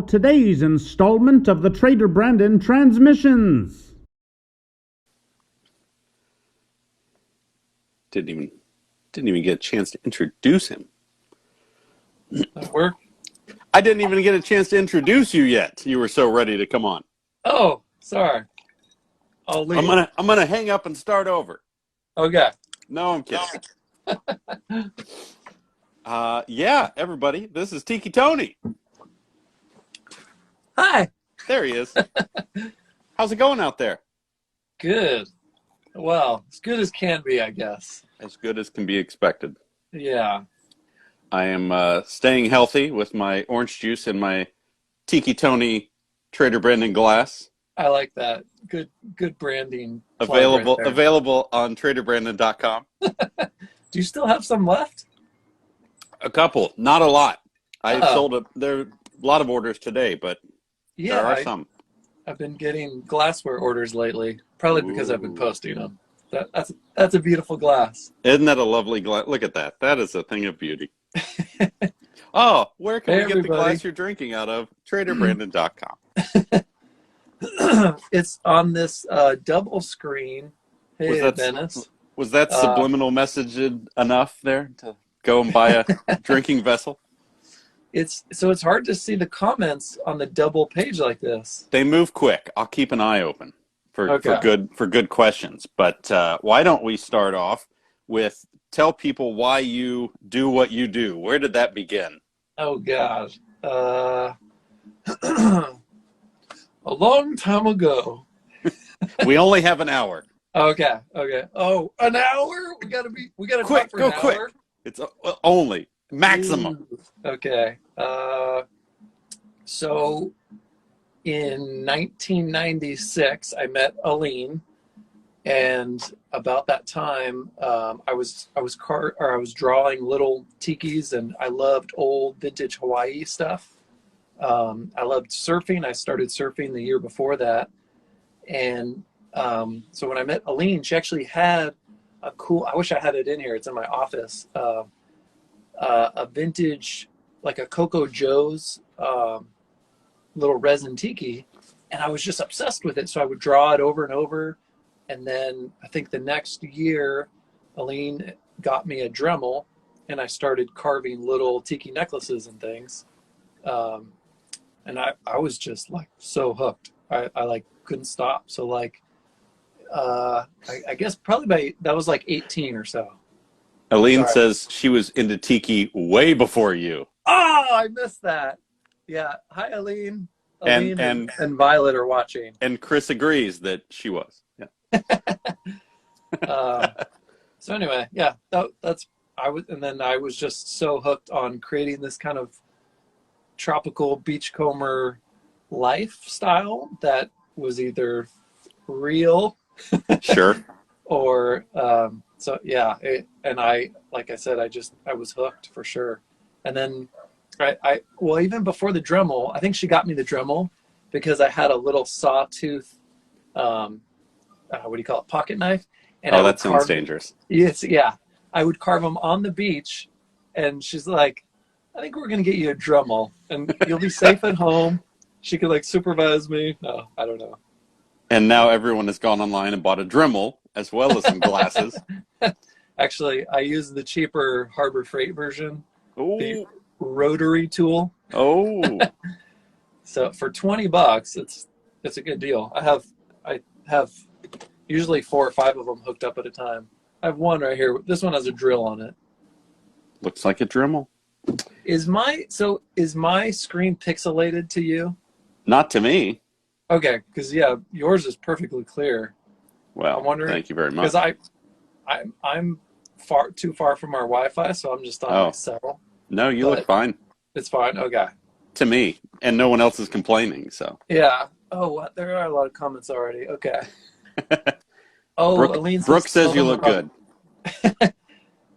today's installment of the Trader Brandon Transmissions. Didn't even get a chance to introduce him. That work? I didn't even get a chance to introduce you yet. You were so ready to come on. Oh, sorry. I'll leave. I'm gonna hang up and start over. Okay. No, I'm kidding. Yeah, everybody, this is Tiki tOny. Hi. There he is. How's it going out there? Good. Well, as good as can be, I guess. As good as can be expected. Yeah. I am staying healthy with my orange juice and my Tiki tOny Trader Brandon glass. I like that. Good branding. Available on TraderBrandon.com. Do you still have some left? A couple, not a lot. There are a lot of orders today, but yeah, there are some. I've been getting glassware orders lately, probably because I've been posting them. That's a beautiful glass. Isn't that a lovely glass? Look at that. That is a thing of beauty. Oh, where can we get the glass you're drinking out of? TraderBrandon.com. It's on this double screen. Hey, Dennis. Was that subliminal message enough there to go and buy a drinking vessel? It's hard to see the comments on the double page like this. They move quick. I'll keep an eye open for good questions. But why don't we start off with tell people why you do what you do? Where did that begin? Oh gosh. A long time ago. We only have an hour. Okay. Oh, an hour? We gotta quick. Talk for go an quick. Hour? It's only maximum. Ooh, okay. So in 1996, I met Aline, and about that time, I was drawing little tikis, and I loved old vintage Hawaii stuff. I loved surfing. I started surfing the year before that. And so when I met Aline, she actually had a cool, I wish I had it in here, it's in my office, a vintage, like a Coco Joe's little resin tiki. And I was just obsessed with it. So I would draw it over and over. And then I think the next year, Aline got me a Dremel, and I started carving little tiki necklaces and things. And I was just like so hooked. I like couldn't stop. So like, I guess probably that was like 18 or so. Aline says she was into tiki way before you. Oh, I missed that. Yeah. Hi, Aline. And Violet are watching. And Chris agrees that she was. Yeah. So anyway, yeah, I was just so hooked on creating this kind of tropical beachcomber lifestyle that was either real sure or so yeah and I like I said I was hooked for sure. And then I well, even before the Dremel, I think she got me the Dremel because I had a little sawtooth what do you call it, pocket knife, and that sounds dangerous. Yeah, I would carve them on the beach, and she's like, I think we're going to get you a Dremel, and you'll be safe at home. She could, like, supervise me. No, I don't know. And now everyone has gone online and bought a Dremel, as well as some glasses. Actually, I use the cheaper Harbor Freight version. Ooh. The Rotary tool. Oh. So for $20, it's a good deal. I have usually 4 or 5 of them hooked up at a time. I have one right here. This one has a drill on it. Looks like a Dremel. Is my screen pixelated to you? Not to me. Okay, because yeah, yours is perfectly clear. Well, I'm wondering, thank you very much. Because I'm too far from our Wi-Fi, so I'm just on my cell. No, you look fine. It's fine. Okay. To me, and no one else is complaining. So. Yeah. Oh, what? There are a lot of comments already. Okay. Oh, Brooke says you look good.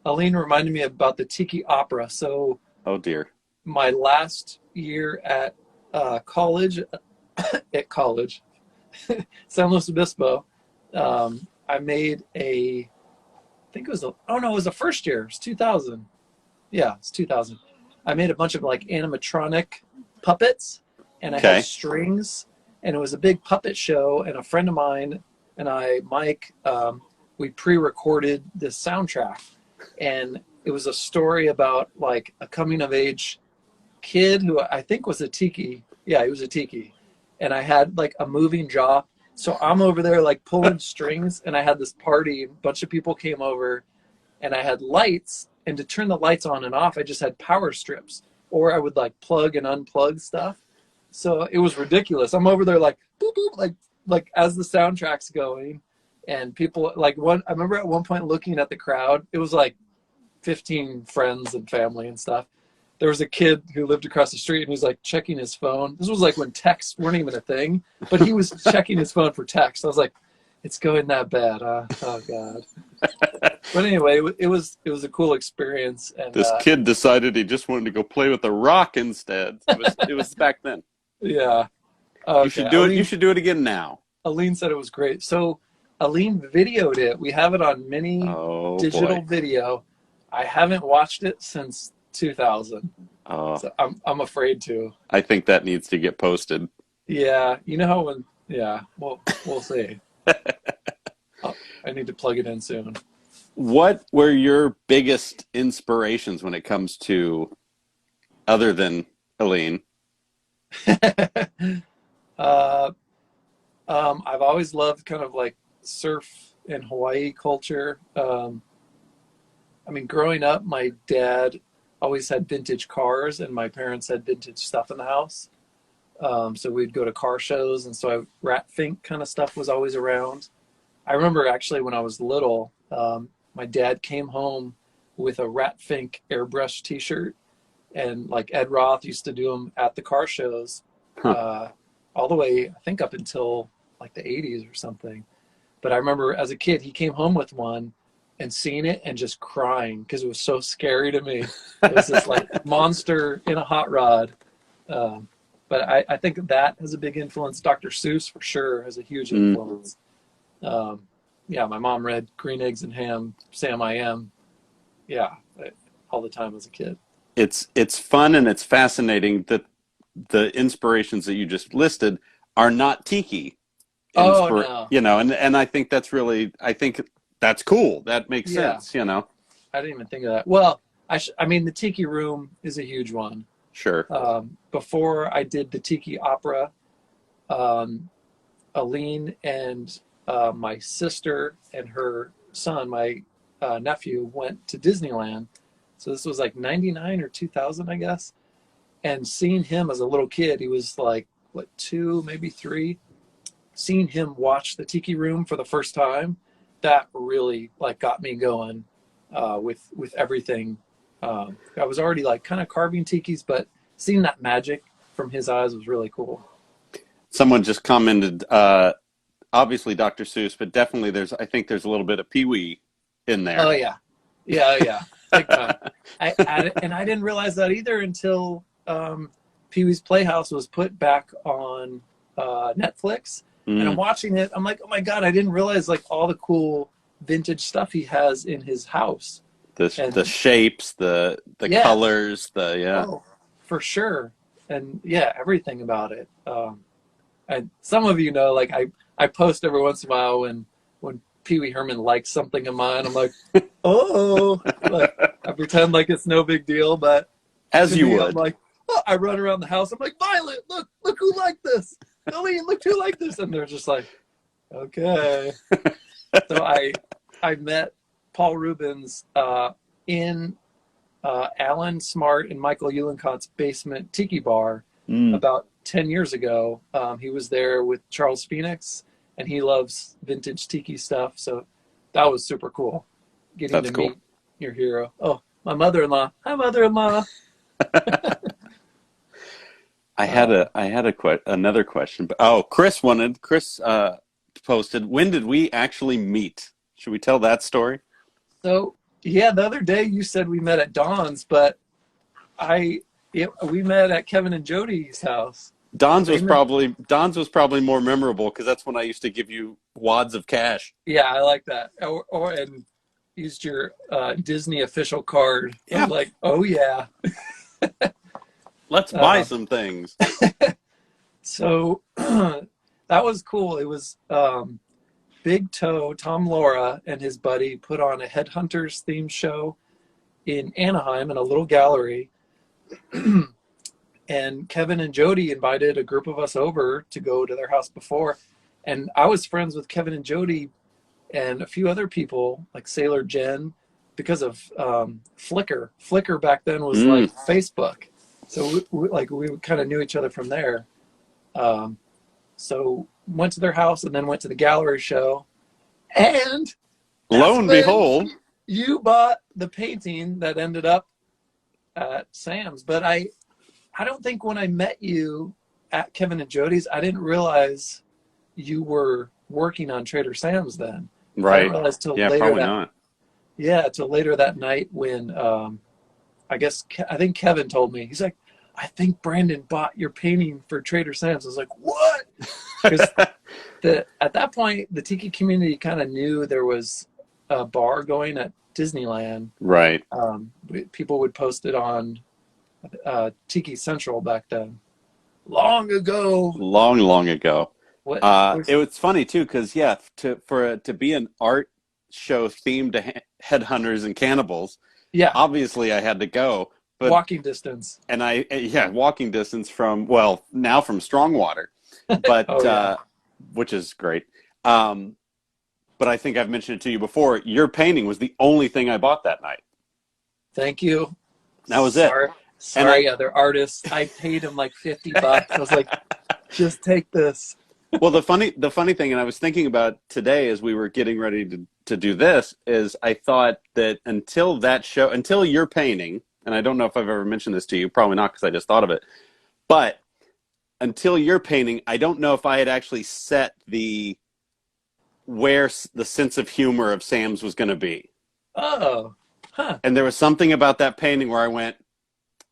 Aline reminded me about the Tiki Opera. So, oh dear. My last year at college, San Luis Obispo, I made it was the first year. It was 2000. Yeah, it's 2000. I made a bunch of like animatronic puppets, and I had strings, and it was a big puppet show, and a friend of mine and I, Mike, we pre-recorded this soundtrack, and it was a story about like a coming of age kid who I think was a Tiki. Yeah, he was a Tiki. And I had like a moving jaw. So I'm over there like pulling strings, and I had this party, a bunch of people came over, and I had lights, and to turn the lights on and off, I just had power strips, or I would like plug and unplug stuff. So it was ridiculous. I'm over there like boop boop, like as the soundtrack's going, and people like I remember at one point looking at the crowd, it was like 15 friends and family and stuff. There was a kid who lived across the street, and he was like checking his phone. This was like when texts weren't even a thing, but he was checking his phone for text. I was like, it's going that bad, huh? Oh God. But anyway, it was a cool experience. And this kid decided he just wanted to go play with the rock instead. It was back then. Yeah. Okay. You should do it. You should do it again now. Aline said it was great. So Aline videoed it. We have it on mini digital video. I haven't watched it since 2000. So I'm afraid to. I think that needs to get posted. Yeah, you know how we'll see. I need to plug it in soon. What were your biggest inspirations when it comes to, other than Aline? I've always loved kind of like surf and Hawaii culture. I mean, growing up, my dad always had vintage cars, and my parents had vintage stuff in the house. So we'd go to car shows, and so Rat Fink kind of stuff was always around. I remember actually when I was little, my dad came home with a Rat Fink airbrush t-shirt, and like Ed Roth used to do them at the car shows, all the way, I think, up until like the 80s or something. But I remember as a kid, he came home with one and seeing it and just crying because it was so scary to me. It was this like monster in a hot rod. But I think that has a big influence. Dr. Seuss for sure has a huge influence. Yeah, my mom read Green Eggs and Ham, Sam I Am. Yeah, all the time as a kid. It's fun and it's fascinating that the inspirations that you just listed are not Tiki. No. You know, and I think that's that's cool. That makes sense, you know. I didn't even think of that. Well, I mean, the Tiki Room is a huge one. Sure. Before I did the Tiki Opera, Aline and my sister and her son, my nephew, went to Disneyland. So this was like 99 or 2000, I guess. And seeing him as a little kid, he was like, 2, maybe 3. Seeing him watch the Tiki Room for the first time, that really like got me going with everything. I was already like kind of carving tikis, but seeing that magic from his eyes was really cool. Someone just commented, obviously Dr. Seuss, but definitely I think there's a little bit of Pee-wee in there. Oh yeah. Big time. I didn't realize that either until Pee-wee's Playhouse was put back on Netflix. And I'm watching it. I'm like, oh my God, I didn't realize like all the cool vintage stuff he has in his house. The shapes, the colors, Oh, for sure. And yeah, everything about it. And some of you know, like I post every once in a while when Pee Wee Herman likes something of mine. I'm like, oh, like, I pretend like it's no big deal, but as you would. I'm like, oh, I run around the house. I'm like, Violet, look who liked this. Aline, look who liked this. And they're just like, okay. So I met Paul Rubens in Alan Smart and Michael Eulencott's basement tiki bar about 10 years ago. He was there with Charles Phoenix, and he loves vintage tiki stuff. So that was super cool. Getting to meet your hero. Oh, my mother-in-law. Hi, mother-in-law. I had another question, but Chris posted, when did we actually meet? Should we tell that story? So yeah, the other day you said we met at Don's, but we met at Kevin and Jody's house. Don's was probably more memorable because that's when I used to give you wads of cash. Yeah, I like that. And used your Disney official card. Yeah. I'm like, oh yeah. Let's buy some things. So that was cool. It was Big Toe, Tom Laura, and his buddy put on a Headhunters themed show in Anaheim in a little gallery. And Kevin and Jody invited a group of us over to go to their house before. And I was friends with Kevin and Jody and a few other people like Sailor Jen because of Flickr. Flickr back then was like Facebook. So we kind of knew each other from there. So went to their house and then went to the gallery show. And lo and behold, you bought the painting that ended up at Sam's. But I don't think when I met you at Kevin and Jody's, I didn't realize you were working on Trader Sam's then. Right. I didn't realize till later. Probably not. Yeah, till later that night when I think Kevin told me. He's like, I think Brandon bought your painting for Trader Sam's. I was like, what? Because at that point, the Tiki community kind of knew there was a bar going at Disneyland. Right. People would post it on Tiki Central back then. Long ago. Long ago. It was funny too, because to be an art show themed to headhunters and cannibals, obviously I had to go. But walking distance. And walking distance from Strongwater, but which is great. But I think I've mentioned it to you before. Your painting was the only thing I bought that night. Thank you. That was it. Sorry, other artists. I paid him like $50. I was like, just take this. Well, the funny thing, and I was thinking about today as we were getting ready to do this, is I thought that until your painting, and I don't know if I've ever mentioned this to you, probably not because I just thought of it, but until your painting, I don't know if I had actually set where the sense of humor of Sam's was going to be. Oh, huh. And there was something about that painting where I went,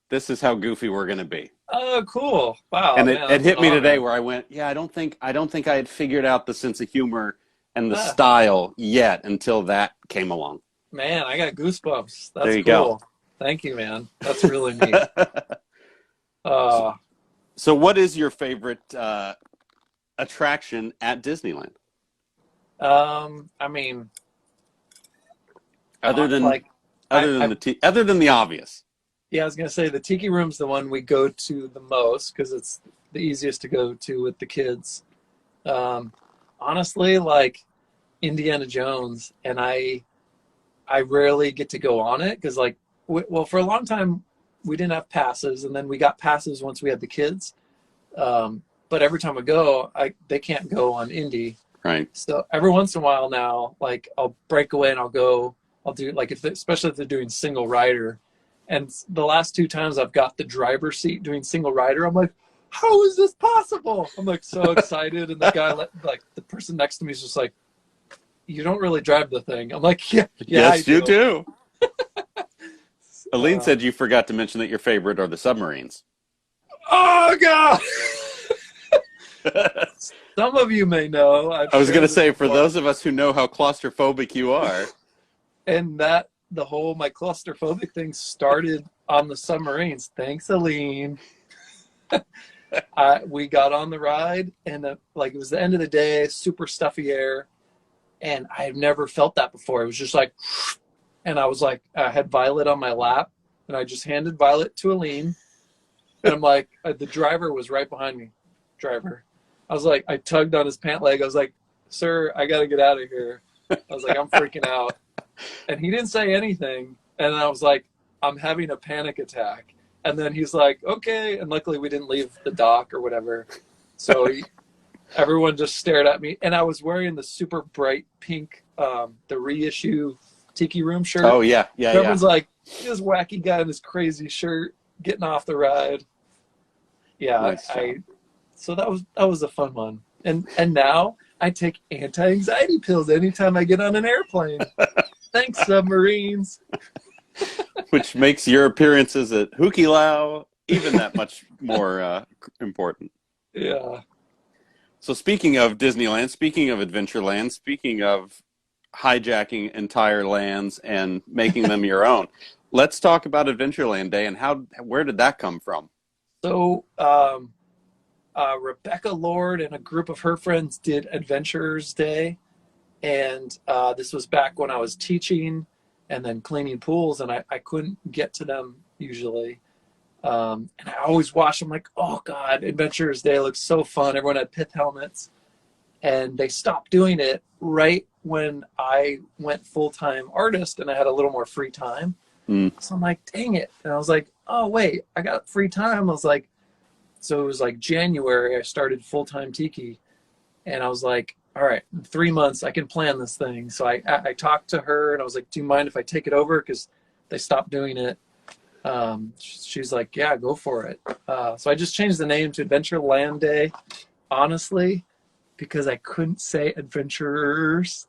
this is how goofy we're going to be. Oh, cool. Wow. And it hit me today where I went, I don't think I had figured out the sense of humor and the style yet until that came along. Man, I got goosebumps. That's there you cool. Go. Thank you, man. That's really neat. So what is your favorite attraction at Disneyland? I mean, other than the obvious. Yeah, I was gonna say the Tiki Room's the one we go to the most because it's the easiest to go to with the kids. Honestly, like Indiana Jones, and I rarely get to go on it because, like, for a long time we didn't have passes, and then we got passes once we had the kids. But every time I go, they can't go on Indy. Right. So every once in a while now, like I'll break away and I'll do like especially if they're doing single rider. And the last 2 times I've got the driver's seat doing single rider, I'm like, how is this possible? I'm like so excited. And the guy, like the person next to me is just like, you don't really drive the thing. I'm like, yeah, yes, you do. Aline said you forgot to mention that your favorite are the submarines. Oh, God. Some of you may know. I was going to say, for those of us who know how claustrophobic you are. And my claustrophobic thing started on the submarines. Thanks, Aline. We got on the ride, and it was the end of the day, super stuffy air, and I had never felt that before. It was just like, and I was like, I had Violet on my lap, and I just handed Violet to Aline, and I'm like, the driver was right behind me. I was like, I tugged on his pant leg. I was like, sir, I got to get out of here. I was like, I'm freaking out. And he didn't say anything. And I was like, I'm having a panic attack. And then he's like, okay. And luckily we didn't leave the dock or whatever. So everyone just stared at me. And I was wearing the super bright pink, the reissue Tiki Room shirt. Oh, yeah. Everyone's like, this wacky guy in this crazy shirt getting off the ride. Yeah, nice so that was a fun one. And now I take anti-anxiety pills anytime I get on an airplane. Thanks, submarines. Which makes your appearances at Hukilau even that much more important. Yeah. So speaking of Disneyland, speaking of Adventureland, speaking of hijacking entire lands and making them your own, let's talk about Adventureland Day and where did that come from? So Rebecca Lord and a group of her friends did Adventurers Day. And this was back when I was teaching and then cleaning pools, and I couldn't get to them usually. And I always watch them like, oh God, Adventurers Day looks so fun. Everyone had pith helmets. And they stopped doing it right when I went full-time artist and I had a little more free time. So I'm like, dang it. And I was like, oh, wait, I got free time. I was like, so it was like January, I started full-time Tiki. And I was like, all right, in 3 months, I can plan this thing. So I talked to her and I was like, do you mind if I take it over? Because they stopped doing it. She's like, yeah, go for it. So I just changed the name to Adventureland Day, honestly, because I couldn't say adventurers.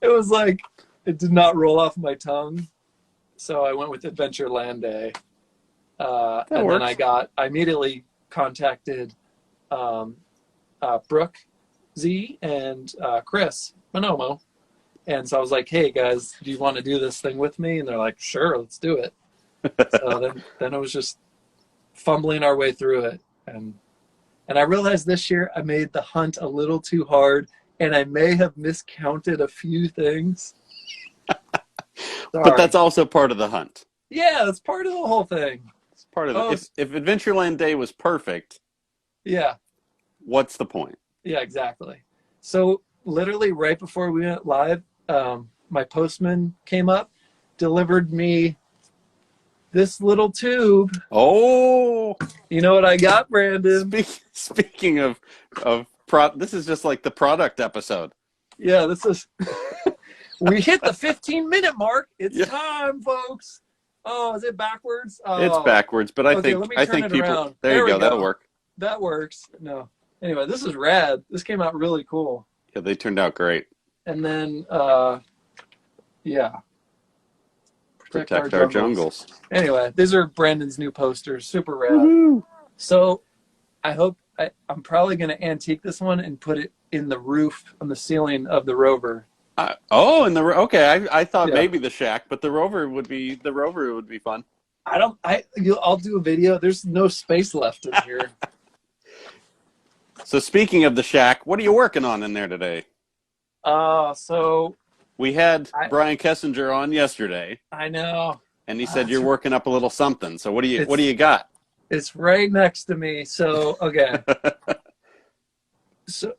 It was like, it did not roll off my tongue. So I went with Adventureland Day. And works. then I immediately contacted Brooke Z and Chris Manomo. And so I was like, hey guys, do you want to do this thing with me? And they're like, sure, let's do it. So then it was just fumbling our way through it. And I realized this year I made the hunt a little too hard, and I may have miscounted a few things. But that's also part of the hunt. Yeah, that's part of the whole thing. It's part of it. If Adventureland Day was perfect, yeah, what's the point? Yeah, exactly. So literally right before we went live, my postman came up, delivered me this little tube. Oh, you know what I got, Brandon? Speaking of this is just like the product episode. Yeah, this is. We hit the 15-minute mark. It's time, folks. Oh, is it backwards? Oh. It's backwards, but I think people. Around. There you go. That'll work. That works. No. Anyway, this is rad. This came out really cool. Yeah, they turned out great. And then, yeah. Protect our jungles. Anyway, these are Brandon's new posters. Super rad. Woo-hoo. So I hope I'm probably going to antique this one and put it in the roof on the ceiling of the Rover. I thought maybe the shack, but the Rover would be fun. I'll do a video. There's no space left in here. So speaking of the shack, what are you working on in there today? So we had Brian Kessinger on yesterday. I know. And he said you're working up a little something. So what do you got? It's right next to me. So okay. So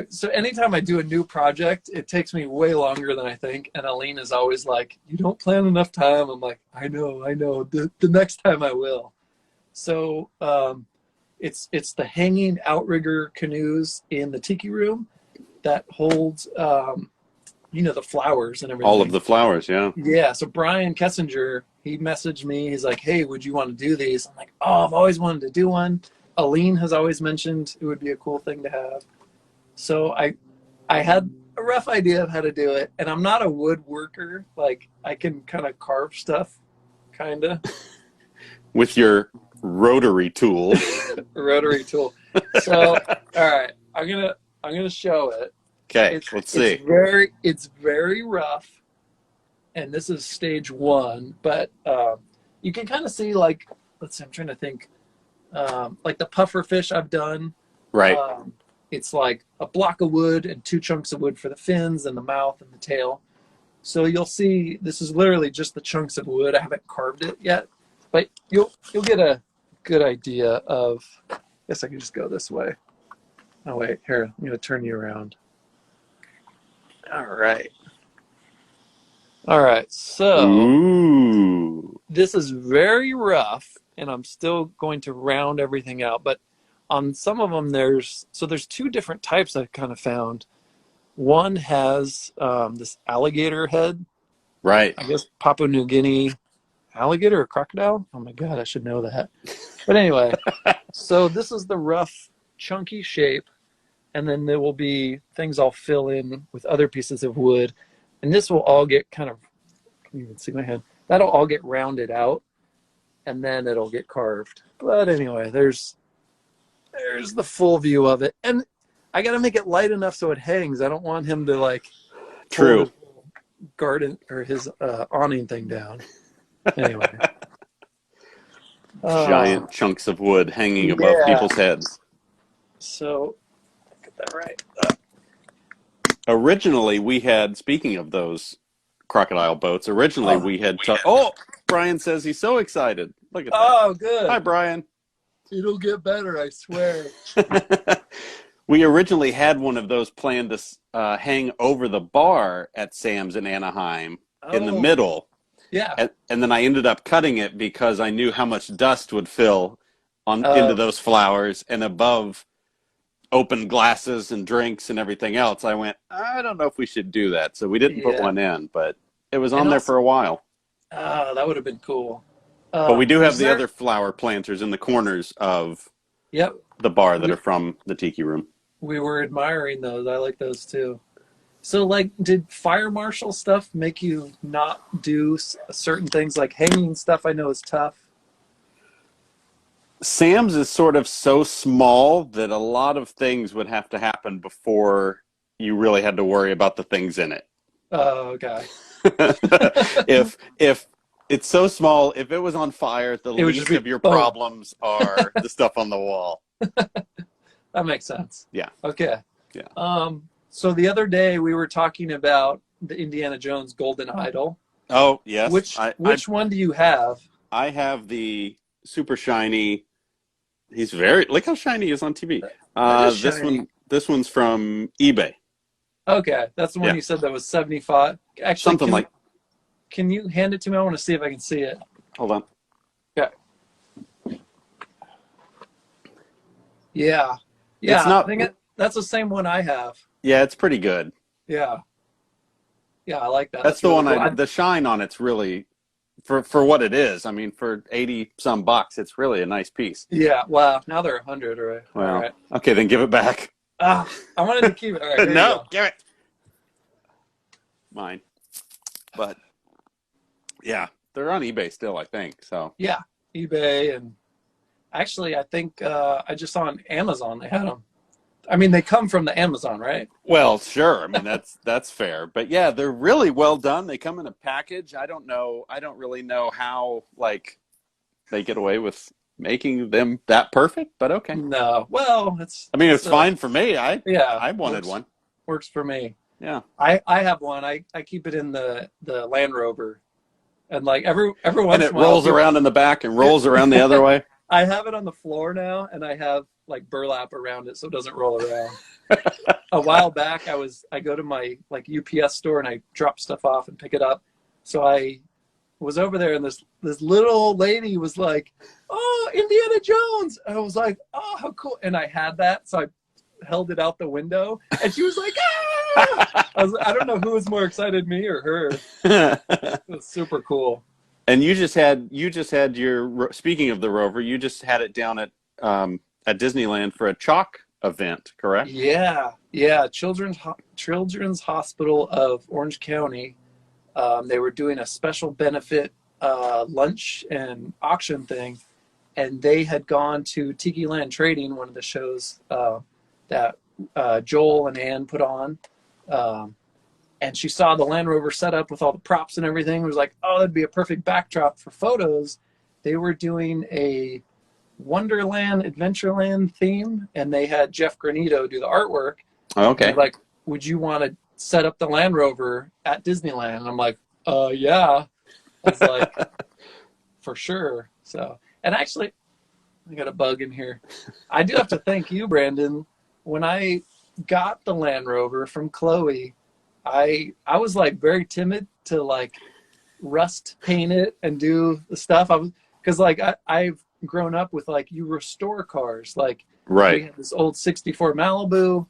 so anytime I do a new project, it takes me way longer than I think. And Aline is always like, you don't plan enough time. I'm like, I know. The next time I will. So it's the hanging outrigger canoes in the Tiki room that holds, the flowers and everything. All of the flowers, yeah. Yeah. So Brian Kessinger, he messaged me. He's like, hey, would you want to do these? I'm like, oh, I've always wanted to do one. Aline has always mentioned it would be a cool thing to have. So I had a rough idea of how to do it, and I'm not a woodworker. Like, I can kind of carve stuff, kind of. With your rotary tool. Rotary tool. So, all right, I'm gonna show it. Okay, let's see. It's very rough, and this is stage one. But you can kind of see, like, let's see. I'm trying to think. Like the puffer fish I've done. Right. It's like a block of wood and 2 chunks of wood for the fins and the mouth and the tail. So you'll see this is literally just the chunks of wood. I haven't carved it yet, but you'll get a good idea of. I guess I can just go this way. Oh wait, here, I'm gonna turn you around. All right. So this is very rough, and I'm still going to round everything out, but on some of them there's 2 different types I kind of found. One has this alligator head. Right. I guess Papua New Guinea alligator or crocodile. Oh my God, I should know that. But anyway, so this is the rough, chunky shape, and then there will be things I'll fill in with other pieces of wood, and this will all get kind of, can you even see my hand? That'll all get rounded out, and then it'll get carved. But anyway, there's the full view of it, and I got to make it light enough so it hangs. I don't want him to like pull his garden or his awning thing down. Anyway, Giant chunks of wood hanging above Yeah. people's heads. So, get that right. Originally, we had, speaking of those crocodile boats, originally Oh, we had, oh, Brian says he's so excited. Look at that. oh, Hi, good. Brian. It'll get better, I swear. We originally had one of those planned to hang over the bar at Sam's in Anaheim in the Oh, middle. yeah. And then I ended up cutting it because I knew how much dust would fill on into Oh, those flowers and above open glasses and drinks and everything else. I went, I don't know if we should do that. So we didn't put yeah. one in, but it was And on there also, for a while. that would have been cool. But we do have Was the there? other flower planters in the corners of Yep. the bar that We are from the Tiki Room. we were admiring those. I like those too. So, like, did fire marshal stuff make you not do certain things like hanging stuff? I know is tough. Sam's is sort of so small that a lot of things would have to happen before you really had to worry about the things in it. Oh, okay. If it's so small, if it was on fire, the It would just least be of your boom. problems are the stuff on the wall. That makes sense. Yeah. Okay. Yeah. So the other day we were talking about the Indiana Jones Golden Idol. Oh, yes. Which one do you have? I have the super shiny. He's very, look how shiny he is on TV. That is shiny. This one's from eBay. Okay, that's the one Yeah. you said that was 75. Actually, Something can you hand it to me? I want to see if I can see it. hold on. Okay. Yeah. Yeah. It's not, I think that's the same one I have. yeah, it's pretty good. Yeah. Yeah, I like that. That's the really one cool. the shine on it's really, for what it is. I mean, for 80 some bucks, it's really a nice piece. Yeah. Wow. Now they're 100. Right. Well, All right. okay, then give it back. I wanted to keep it. All right. Here you No, go. give it. Mine. But yeah, they're on eBay still, I think. So Yeah. eBay, and actually, I think I just saw on Amazon they had them. I mean, they come from the Amazon, right? well, sure. I mean, that's fair. But yeah, they're really well done. They come in a package. I don't really know how like they get away with making them that perfect, but okay. No. Well, I mean, it's fine for me. Yeah. I wanted one. Works for me. Yeah. I have one. I keep it in the Land Rover, and like every once And in it a while, rolls around in the back and rolls around the other way. I have it on the floor now, and I have like burlap around it so it doesn't roll around. A while back, I go to my like UPS store and I drop stuff off and pick it up. So I was over there, and this little old lady was like, "Oh, Indiana Jones!" And I was like, "Oh, how cool!" And I had that, so I held it out the window, and she was like, "Ah!" I don't know who was more excited, me or her. It was super cool. And you just had your, speaking of the Rover, you just had it down at Disneyland for a chalk event, correct? Yeah, yeah. Children's Hospital of Orange County. They were doing a special benefit lunch and auction thing, and they had gone to Tiki Land Trading, one of the shows that Joel and Ann put on. And she saw the Land Rover set up with all the props and everything. It was like, oh, that'd be a perfect backdrop for photos. They were doing a Wonderland, Adventureland theme, and they had Jeff Granito do the artwork. Okay. Like, would you want to set up the Land Rover at Disneyland? And I'm like, yeah. I was like, for sure. So, and actually, I got a bug in here. I do have to thank you, Brandon. When I got the Land Rover from Chloe, I was like very timid to like rust paint it and do the stuff. Because like I've grown up with like you restore cars. Like Right. we had this old '64 Malibu.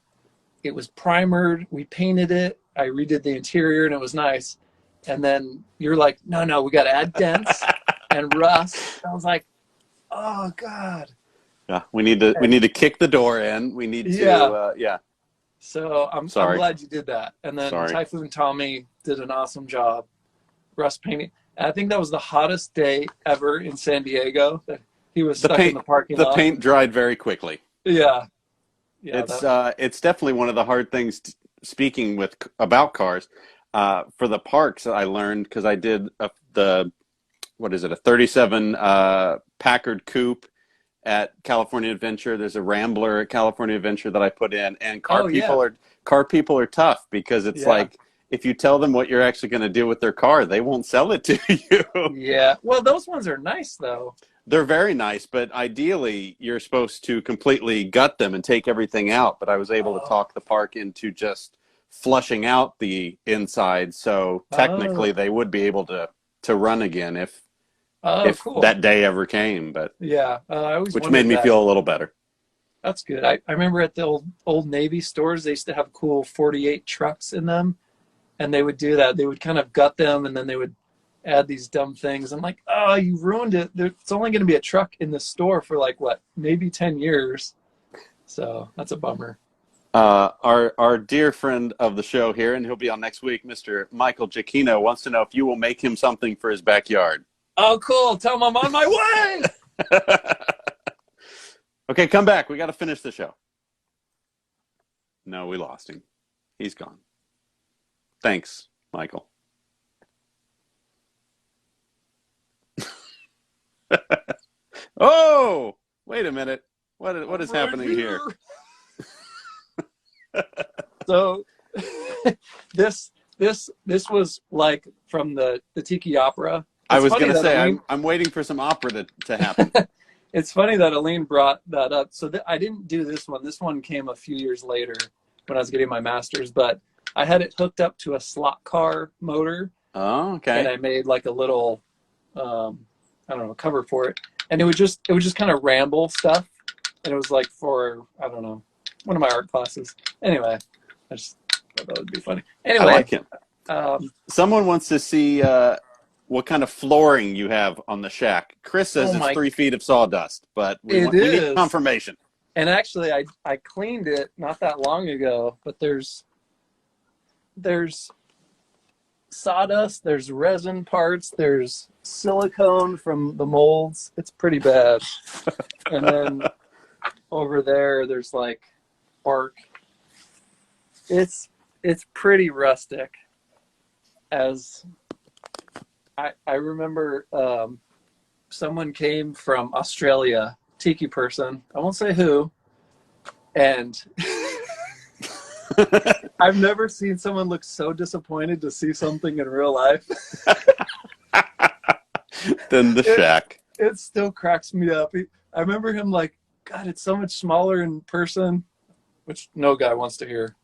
It was primered. We painted it. I redid the interior and it was nice. And then you're like, no, we got to add dents and rust. I was like, oh God. Yeah, we need to kick the door in. We need to yeah. So I'm glad you did that. And then Typhoon Tommy did an awesome job rust painting. And I think that was the hottest day ever in San Diego. That he was stuck in the parking lot. The paint dried very quickly. Yeah. It's definitely one of the hard things. Speaking about cars, for the parks, I learned because I did the what is it, a 37 Packard Coupe at California Adventure. There's a Rambler at California Adventure that I put in, and car people are tough because it's like, if you tell them what you're actually going to do with their car, they won't sell it to you. Yeah. Well, those ones are nice though. They're very nice, but ideally you're supposed to completely gut them and take everything out. But I was able to talk the park into just flushing out the inside, so technically they would be able to run again if cool. that day ever came. But I always which made me feel a little better. That's good. I remember at the old Navy stores, they used to have cool 48 trucks in them, and they would do that. They would kind of gut them, and then they would add these dumb things. I'm like, oh, you ruined it. It's only going to be a truck in the store for like, what, maybe 10 years. So that's a bummer. Our dear friend of the show here, and he'll be on next week, Mr. Michael Giacchino, wants to know if you will make him something for his backyard. Oh, cool. Tell him I'm on my way. Okay, come back. We got to finish the show. No, we lost him. He's gone. Thanks, Michael. Oh, wait a minute. What is happening here? So this was like from the Tiki opera. I was going to say, I'm waiting for some opera to happen. It's funny that Aline brought that up. So I didn't do this one. This one came a few years later when I was getting my master's, but I had it hooked up to a slot car motor. Oh, okay. And I made like a little, I don't know, cover for it. And it would just kind of ramble stuff. And it was like for, I don't know, one of my art classes. Anyway, I just thought that would be funny. Anyway. I like it. Someone wants to see what kind of flooring you have on the shack. Chris says it's 3 feet of sawdust, but we need confirmation. And actually, I cleaned it not that long ago, but there's sawdust, there's resin parts, there's silicone from the molds. It's pretty bad. And then over there's like bark. It's pretty rustic. As I remember, someone came from Australia, Tiki person, I won't say who, and I've never seen someone look so disappointed to see something in real life. Than the shack. It still cracks me up. I remember him like, God, it's so much smaller in person, which no guy wants to hear.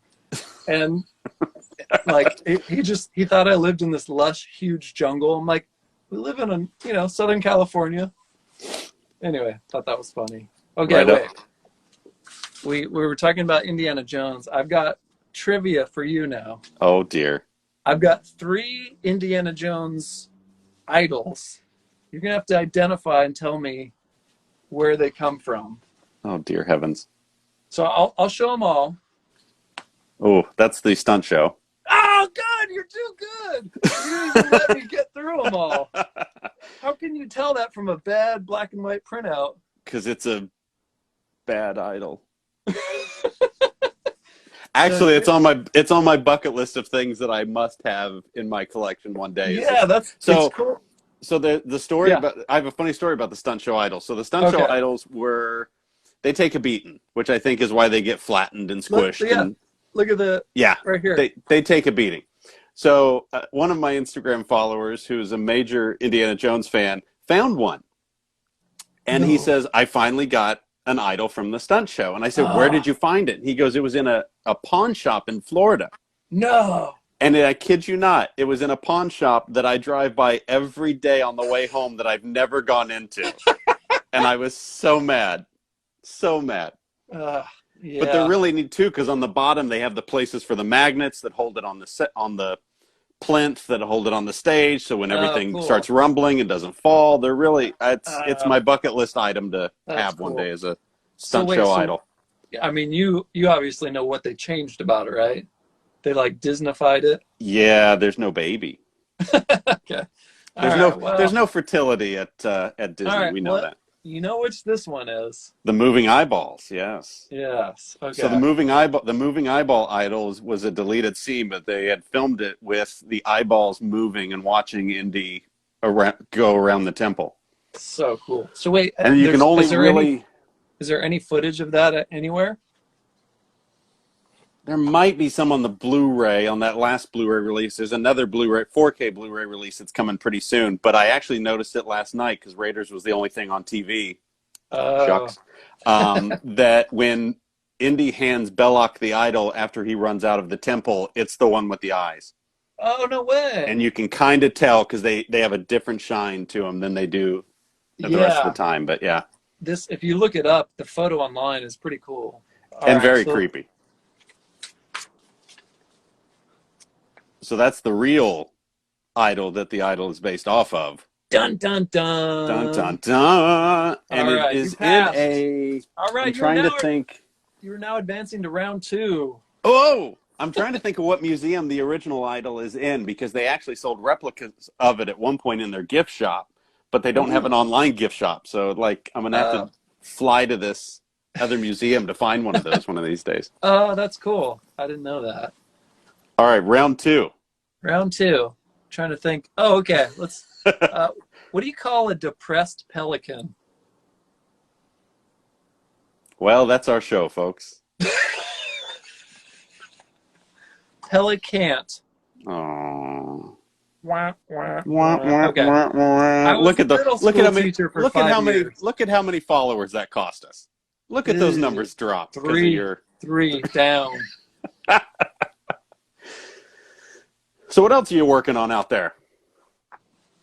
And like he thought I lived in this lush, huge jungle. I'm like, we live in Southern California. Anyway, thought that was funny. Okay, wait. We were talking about Indiana Jones. I've got trivia for you now. Oh dear. I've got 3 Indiana Jones idols. You're gonna have to identify and tell me where they come from. Oh dear heavens. So I'll show them all. Oh, that's the stunt show. Oh, God, you're too good. You didn't even let me get through them all. How can you tell that from a bad black and white printout? Because it's a bad idol. Actually, it's on my bucket list of things that I must have in my collection one day. Yeah, it's cool. So the story about, I have a funny story about the stunt show idols. So the stunt show idols they take a beating, which I think is why they get flattened and squished. Look at right here. They take a beating. So one of my Instagram followers, who's a major Indiana Jones fan, found one. And he says, I finally got an idol from the stunt show. And I said, where did you find it? And he goes, it was in a pawn shop in Florida. No. And I kid you not, it was in a pawn shop that I drive by every day on the way home that I've never gone into. And I was so mad. So mad. Yeah. But they're really neat too, because on the bottom they have the places for the magnets that hold it on the plinth, that hold it on the stage, so when everything starts rumbling, it doesn't fall. They're really it's my bucket list item to have one day as a stunt show idol. I mean, you obviously know what they changed about it, right? They like Disneyfied it. Yeah, there's no baby. Okay. There's no fertility at Disney. Right, we know that. You know which this one is? The moving eyeballs, yes. Yes. Okay. So the moving eyeball idols was a deleted scene, but they had filmed it with the eyeballs moving and watching Indy go around the temple. So cool. So wait, And you can only is there any footage of that anywhere? There might be some on the Blu-ray, on that last Blu-ray release. There's another Blu-ray, 4K Blu-ray release that's coming pretty soon. But I actually noticed it last night because Raiders was the only thing on TV. Shucks. That when Indy hands Belloc the idol after he runs out of the temple, it's the one with the eyes. Oh, no way. And you can kind of tell because they have a different shine to them than they do the rest of the time. But yeah. If you look it up, the photo online is pretty cool. And very creepy. So that's the real idol that the idol is based off of. Dun, dun, dun. Dun, dun, dun. And All right, it is in a... All right, I'm trying to think... You're now advancing to round 2. Oh! I'm trying to think of what museum the original idol is in, because they actually sold replicas of it at one point in their gift shop, but they don't have an online gift shop. So, like, I'm going to have to fly to this other museum to find one of those one of these days. Oh, that's cool. I didn't know that. All right, round 2. Round 2. Trying to think. Oh, okay. Let's. What do you call a depressed pelican? Well, that's our show, folks. Pelicant. Oh. Wah, wah, Okay. Look at how many followers that cost us. Look at those numbers drop. 3 down. So what else are you working on out there?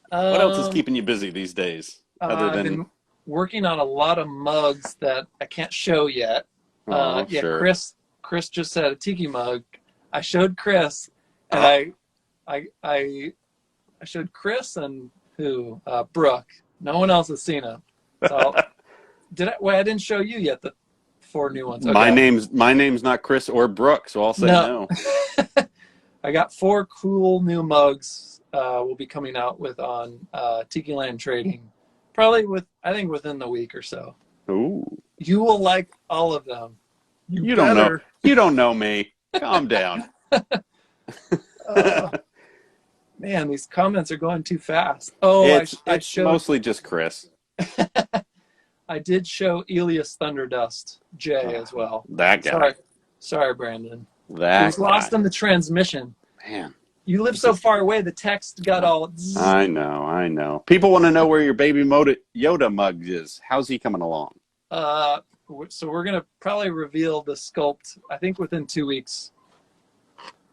What else is keeping you busy these days? I've been working on a lot of mugs that I can't show yet. Sure. Chris just said a tiki mug. I showed Chris, and I showed Chris and Brooke. No one else has seen him. So I didn't show you yet the 4 new ones. Okay. My name's not Chris or Brooke, so I'll say no. I got 4 cool new mugs we'll be coming out with on Tiki Land Trading. Probably within the week or so. Ooh. You will like all of them. You don't know. You don't know me. Calm down. Man, these comments are going too fast. Oh, it's mostly just Chris. I did show Elias Thunderdust Jay as well. That guy. Sorry, Brandon. He was lost in the transmission. Man. You live so far away, the text got all... I know. People want to know where your Baby Yoda mug is. How's he coming along? So we're going to probably reveal the sculpt, I think within 2 weeks.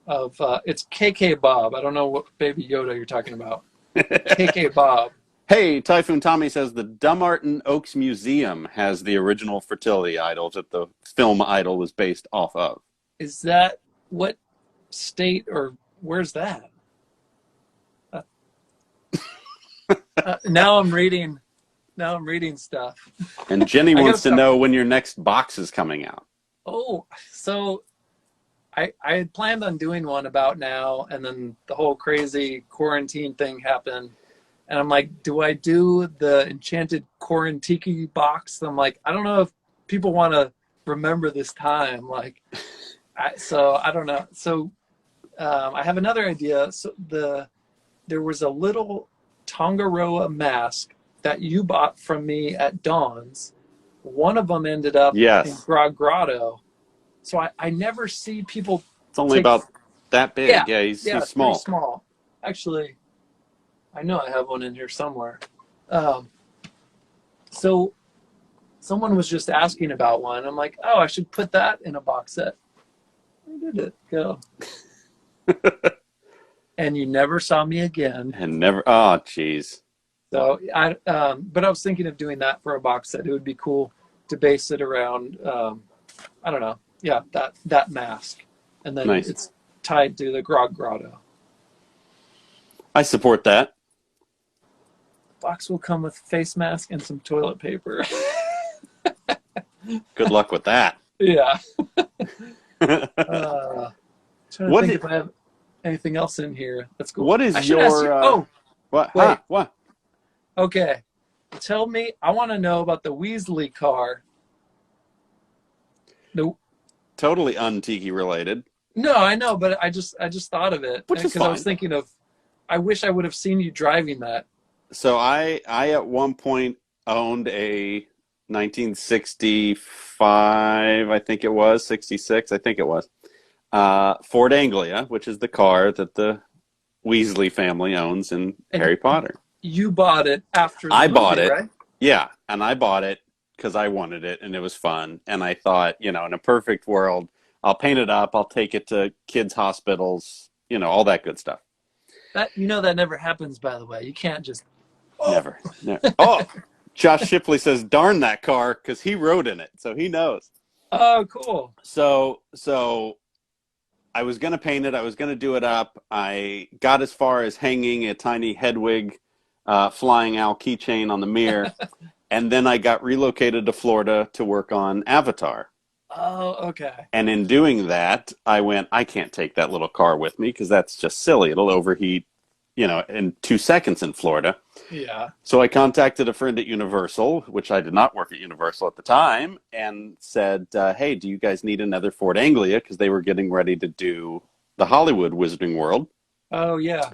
It's KK Bob. I don't know what Baby Yoda you're talking about. KK Bob. Hey, Typhoon Tommy says the Dumbarton Oaks Museum has the original fertility idols that the film Idol was based off of. Is that what state or where's that? Now I'm reading stuff. And Jenny wants to know when your next box is coming out. Oh, so I had planned on doing one about now, and then the whole crazy quarantine thing happened. And I'm like, do I do the Enchanted Quarantiki box? I'm like, I don't know if people want to remember this time. Like, so I don't know. So I have another idea. So there was a little Tongaroa mask that you bought from me at Dawn's. One of them ended up in Grotto. So I never see people. It's only about that big. Yeah, he's small. Pretty small. Actually, I know I have one in here somewhere. So someone was just asking about one. I'm like, oh, I should put that in a box set. Where did it go? And you never saw me again. And never. Oh, jeez. So but I was thinking of doing that for a box set. It would be cool to base it around. I don't know. Yeah, that mask, and then it's tied to the Grotto. I support that. Box will come with face mask and some toilet paper. Good luck with that. Yeah. Trying to think if I have anything else in here. That's cool. What is your? What? Wait. What? Okay. Tell me. I want to know about the Weasley car. No. Totally un-Tiki related. No, I know, but I just thought of it because I was thinking of. I wish I would have seen you driving that. So I at one point owned a 1965, I think it was, 66, I think it was, Ford Anglia, which is the car that the Weasley family owns in And Harry Potter. you bought it after the I bought movie, it. right? Yeah, and I bought it because I wanted it and it was fun. And I thought, in a perfect world, I'll paint it up, I'll take it to kids' hospitals, all that good stuff. That that never happens, by the way. You can't just Never. Never. Oh, Josh Shipley says, darn that car, because he rode in it, so he knows. Oh, cool. So I was going to paint it. I was going to do it up. I got as far as hanging a tiny Hedwig flying owl keychain on the mirror. And then I got relocated to Florida to work on Avatar. Oh, okay. And in doing that, I went, I can't take that little car with me because that's just silly. It'll overheat, in 2 seconds in Florida. Yeah. So I contacted a friend at Universal, which I did not work at Universal at the time, and said, hey, do you guys need another Ford Anglia? Because they were getting ready to do the Hollywood Wizarding World. Oh, yeah.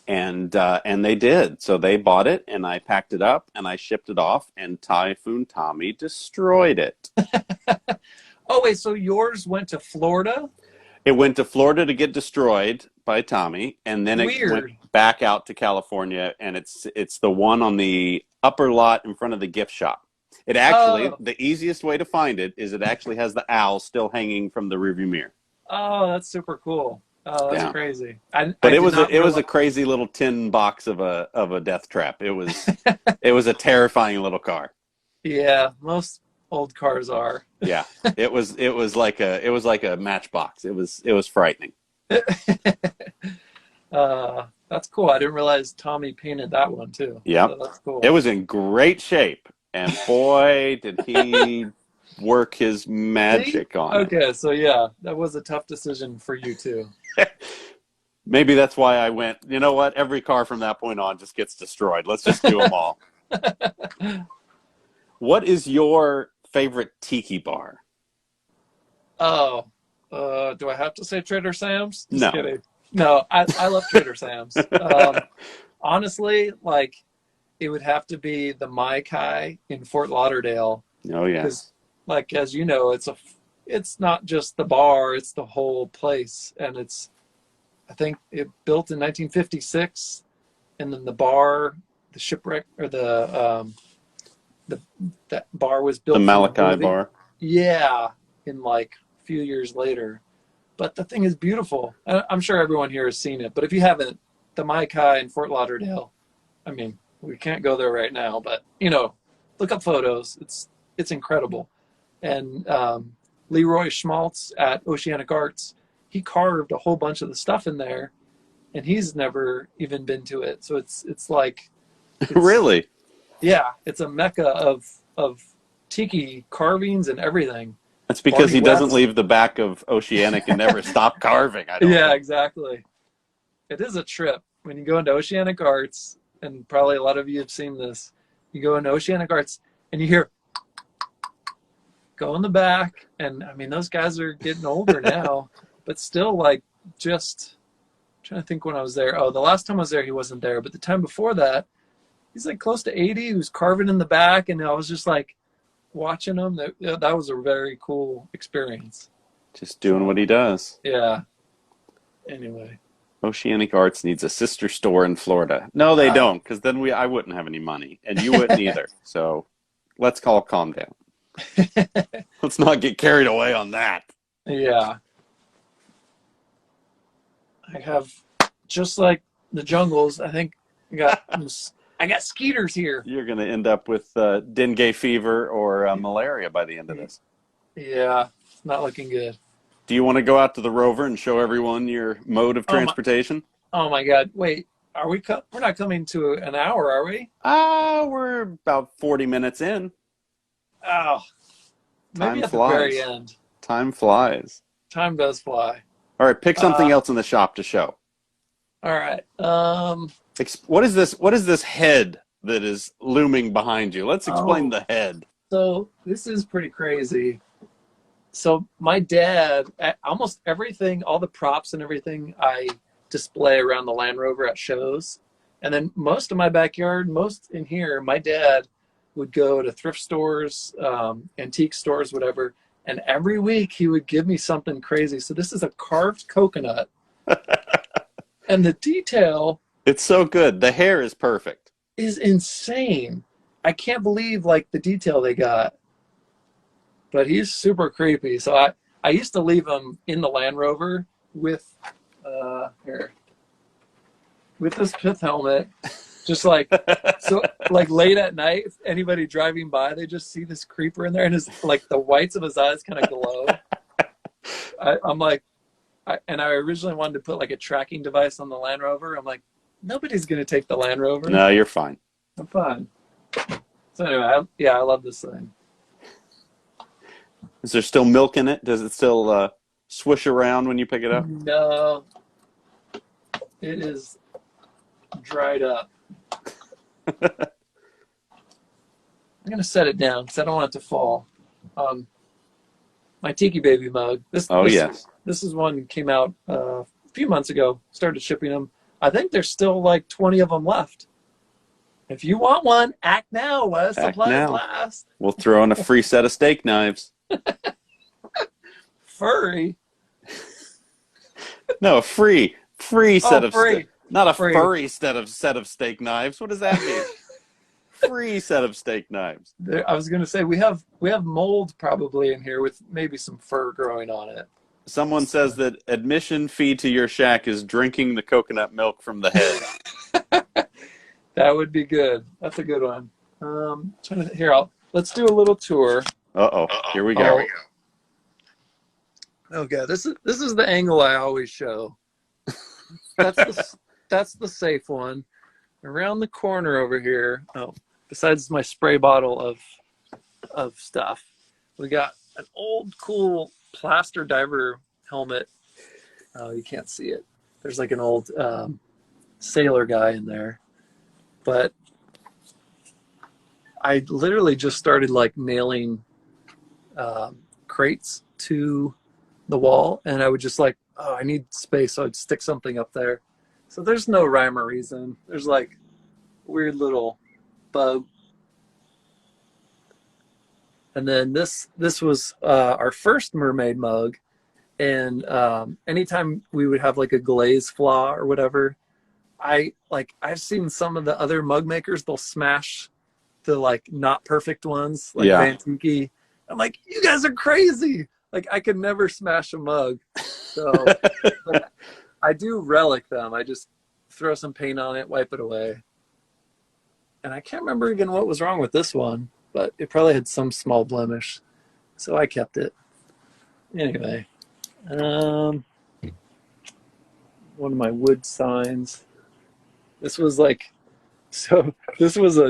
And they did. So they bought it, and I packed it up, and I shipped it off, and Typhoon Tommy destroyed it. Oh, wait, so yours went to Florida? It went to Florida to get destroyed by Tommy, and then it went back out to California, and it's the one on the upper lot in front of the gift shop. It actually, the easiest way to find it is it actually has the owl still hanging from the rearview mirror. Oh, that's super cool. Oh, that's crazy. But it was a crazy little tin box of a death trap. It was it was a terrifying little car. Yeah, most old cars are. Yeah, it was like a matchbox. It was frightening. That's cool. I didn't realize Tommy painted that one too. Yeah, so that's cool. It was in great shape, and boy, did he work his magic on it. Okay, so yeah, that was a tough decision for you too. Maybe that's why I went, you know what? Every car from that point on just gets destroyed. Let's just do them all. What is your favorite tiki bar? Oh, do I have to say Trader Sam's? Just no. Kidding. No, I love Trader Sam's. Honestly, it would have to be the Mai Kai in Fort Lauderdale. Oh, yes. Because, as you know, it's not just the bar, it's the whole place. And I think it built in 1956. And then the bar, the shipwreck, or that bar was built. The Malachi bar. Yeah, in a few years later. But the thing is beautiful. I'm sure everyone here has seen it. But if you haven't, the Mai Kai in Fort Lauderdale, I mean, we can't go there right now, but, look up photos. It's incredible. And Leroy Schmaltz at Oceanic Arts, he carved a whole bunch of the stuff in there, and he's never even been to it. So it's really? Yeah, it's a mecca of tiki carvings and everything. That's because he doesn't leave the back of Oceanic and never stop carving. Yeah, exactly. It is a trip. When you go into Oceanic Arts, and probably a lot of you have seen this, you go into Oceanic Arts and you hear go in the back, and I mean, those guys are getting older now, but still just trying to think when I was there. Oh, the last time I was there, he wasn't there, but the time before that, he's close to 80. He was carving in the back, and I was just watching him. That was a very cool experience. Just doing what he does. Yeah. Anyway. Oceanic Arts needs a sister store in Florida. No, they don't, because then I wouldn't have any money, and you wouldn't either. So let's calm down. Let's not get carried away on that. Yeah. I have, just like the Jungles, I think I got skeeters here. You're going to end up with dengue fever or malaria by the end of this. Yeah, it's not looking good. Do you want to go out to the Rover and show everyone your mode of transportation? Oh my God! Wait, are we? We're not coming to an hour, are we? We're about 40 minutes in. Oh, maybe at the very end. Time flies. Time does fly. All right, pick something else in the shop to show. All right. What is this? What is this head that is looming behind you? Let's explain the head. So this is pretty crazy. So my dad, almost everything, all the props and everything I display around the Land Rover at shows And then most of my backyard, most in here, my dad would go to thrift stores, antique stores, whatever. And every week he would give me something crazy. So this is a carved coconut. And the detail It's so good. The hair is perfect. is insane. I can't believe like the detail they got. But he's super creepy. So I used to leave him in the Land Rover with with this pith helmet. Just like so like late at night, if anybody driving by, they just see this creeper in there and his like the whites of his eyes kind of glow. I'm like and I originally wanted to put like a tracking device on the Land Rover. I'm like, nobody's gonna take the Land Rover. No, you're fine. I'm fine. So anyway, I love this thing. Is there still milk in it? Does it still swish around when you pick it up? No, it is dried up. I'm gonna set it down because I don't want it to fall. My Tiki Baby mug. This is one that came out a few months ago. Started shipping them. I think there's still like 20 of them left. If you want one, act now while supplies last. We'll throw in a free set of steak knives. Furry? No, a free set of free. Not a furry set of steak knives. What does that mean? Free set of steak knives. I was going to say we have mold probably in here with maybe some fur growing on it. Someone says that admission fee to your shack is drinking the coconut milk from the head. That would be good. That's a good one. Let's do a little tour. Here we go. Okay, this is the angle I always show. That's the safe one. Around the corner over here. Oh, besides my spray bottle of stuff, we got an old cool plaster diver helmet. Oh, you can't see it. There's like an old sailor guy in there. But I literally just started like nailing crates to the wall, and I would just like, oh, I need space, so I'd stick something up there. So there's no rhyme or reason. There's like weird little bug. And then this was our first mermaid mug, and anytime we would have like a glaze flaw or whatever, I've seen some of the other mug makers, they'll smash the like not perfect ones, like Van Tiki. I'm like, you guys are crazy. Like I could never smash a mug. So but I do relic them. I just throw some paint on it, wipe it away. And I can't remember again what was wrong with this one, but it probably had some small blemish. So I kept it. Anyway, one of my wood signs. This was a